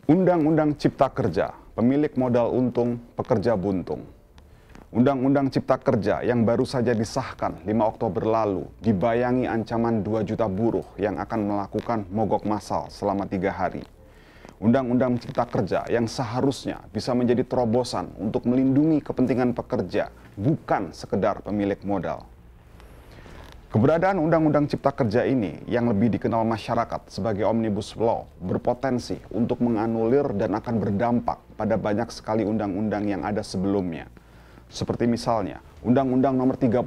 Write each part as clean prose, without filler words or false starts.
Undang-Undang Cipta Kerja, pemilik modal untung, pekerja buntung. Undang-Undang Cipta Kerja yang baru saja disahkan 5 Oktober lalu dibayangi ancaman 2 juta buruh yang akan melakukan mogok massal selama 3 hari. Undang-Undang Cipta Kerja yang seharusnya bisa menjadi terobosan untuk melindungi kepentingan pekerja, bukan sekedar pemilik modal. Keberadaan Undang-Undang Cipta Kerja ini yang lebih dikenal masyarakat sebagai Omnibus Law berpotensi untuk menganulir dan akan berdampak pada banyak sekali undang-undang yang ada sebelumnya. Seperti misalnya Undang-Undang Nomor 32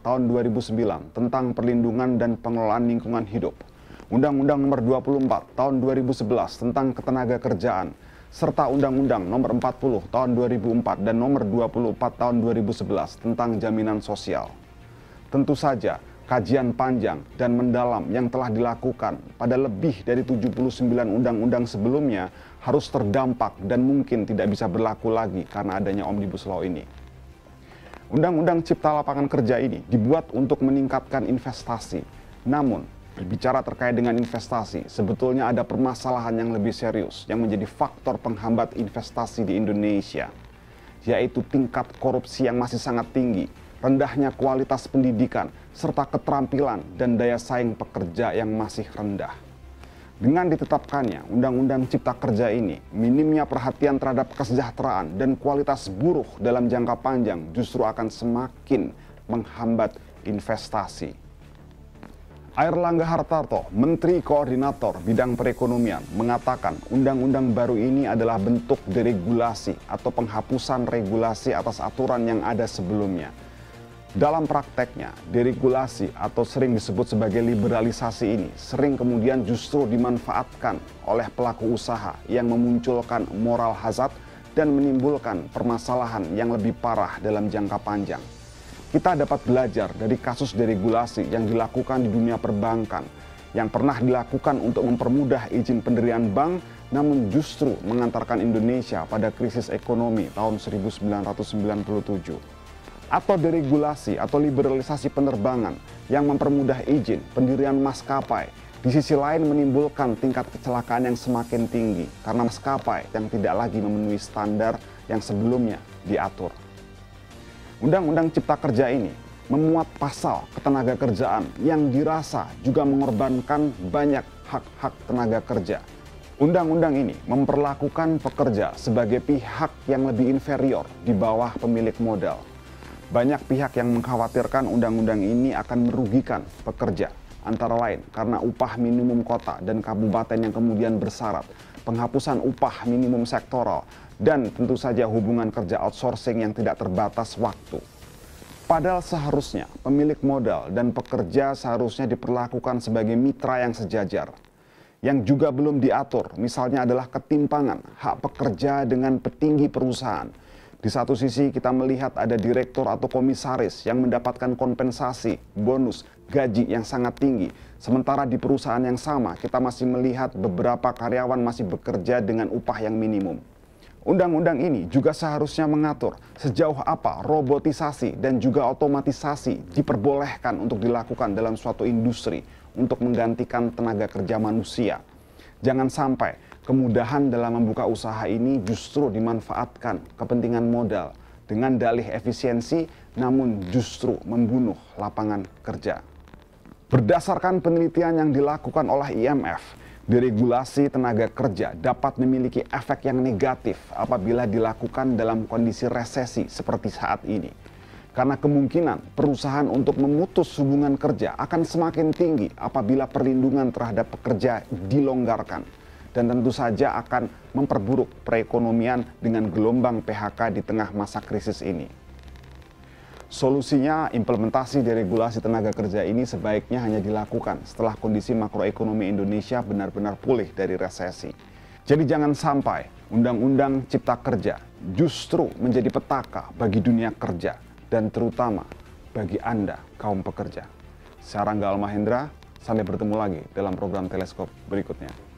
Tahun 2009 tentang perlindungan dan pengelolaan lingkungan hidup, Undang-Undang Nomor 24 Tahun 2011 tentang ketenaga kerjaan, serta Undang-Undang Nomor 40 Tahun 2004 dan Nomor 24 Tahun 2011 tentang jaminan sosial. Tentu saja, kajian panjang dan mendalam yang telah dilakukan pada lebih dari 79 undang-undang sebelumnya harus terdampak dan mungkin tidak bisa berlaku lagi karena adanya Omnibus Law ini. Undang-Undang Cipta Lapangan Kerja ini dibuat untuk meningkatkan investasi. Namun, berbicara terkait dengan investasi, sebetulnya ada permasalahan yang lebih serius yang menjadi faktor penghambat investasi di Indonesia, yaitu tingkat korupsi yang masih sangat tinggi, rendahnya kualitas pendidikan, serta keterampilan dan daya saing pekerja yang masih rendah. Dengan ditetapkannya Undang-Undang Cipta Kerja ini, minimnya perhatian terhadap kesejahteraan dan kualitas buruh dalam jangka panjang justru akan semakin menghambat investasi. Airlangga Hartarto, Menteri Koordinator Bidang Perekonomian, mengatakan undang-undang baru ini adalah bentuk deregulasi atau penghapusan regulasi atas aturan yang ada sebelumnya. Dalam prakteknya, deregulasi atau sering disebut sebagai liberalisasi ini sering kemudian justru dimanfaatkan oleh pelaku usaha yang memunculkan moral hazard dan menimbulkan permasalahan yang lebih parah dalam jangka panjang. Kita dapat belajar dari kasus deregulasi yang dilakukan di dunia perbankan, yang pernah dilakukan untuk mempermudah izin pendirian bank, namun justru mengantarkan Indonesia pada krisis ekonomi tahun 1997. Atau deregulasi atau liberalisasi penerbangan yang mempermudah izin pendirian maskapai, di sisi lain menimbulkan tingkat kecelakaan yang semakin tinggi karena maskapai yang tidak lagi memenuhi standar yang sebelumnya diatur. Undang-Undang Cipta Kerja ini memuat pasal ketenaga kerjaan yang dirasa juga mengorbankan banyak hak-hak tenaga kerja. Undang-undang ini memperlakukan pekerja sebagai pihak yang lebih inferior di bawah pemilik modal. Banyak pihak yang mengkhawatirkan undang-undang ini akan merugikan pekerja, antara lain karena upah minimum kota dan kabupaten yang kemudian bersyarat, penghapusan upah minimum sektoral, dan tentu saja hubungan kerja outsourcing yang tidak terbatas waktu. Padahal seharusnya pemilik modal dan pekerja seharusnya diperlakukan sebagai mitra yang sejajar. Yang juga belum diatur misalnya adalah ketimpangan hak pekerja dengan petinggi perusahaan. Di satu sisi kita melihat ada direktur atau komisaris yang mendapatkan kompensasi, bonus, gaji yang sangat tinggi. Sementara di perusahaan yang sama kita masih melihat beberapa karyawan masih bekerja dengan upah yang minimum. Undang-undang ini juga seharusnya mengatur sejauh apa robotisasi dan juga otomatisasi diperbolehkan untuk dilakukan dalam suatu industri untuk menggantikan tenaga kerja manusia. Jangan sampai kemudahan dalam membuka usaha ini justru dimanfaatkan kepentingan modal dengan dalih efisiensi, namun justru membunuh lapangan kerja. Berdasarkan penelitian yang dilakukan oleh IMF, deregulasi tenaga kerja dapat memiliki efek yang negatif apabila dilakukan dalam kondisi resesi seperti saat ini. Karena kemungkinan perusahaan untuk memutus hubungan kerja akan semakin tinggi apabila perlindungan terhadap pekerja dilonggarkan. Dan tentu saja akan memperburuk perekonomian dengan gelombang PHK di tengah masa krisis ini. Solusinya, implementasi deregulasi tenaga kerja ini sebaiknya hanya dilakukan setelah kondisi makroekonomi Indonesia benar-benar pulih dari resesi. Jadi jangan sampai Undang-Undang Cipta Kerja justru menjadi petaka bagi dunia kerja dan terutama bagi Anda kaum pekerja. Saya Rangga Almahendra, sampai bertemu lagi dalam program Teleskop berikutnya.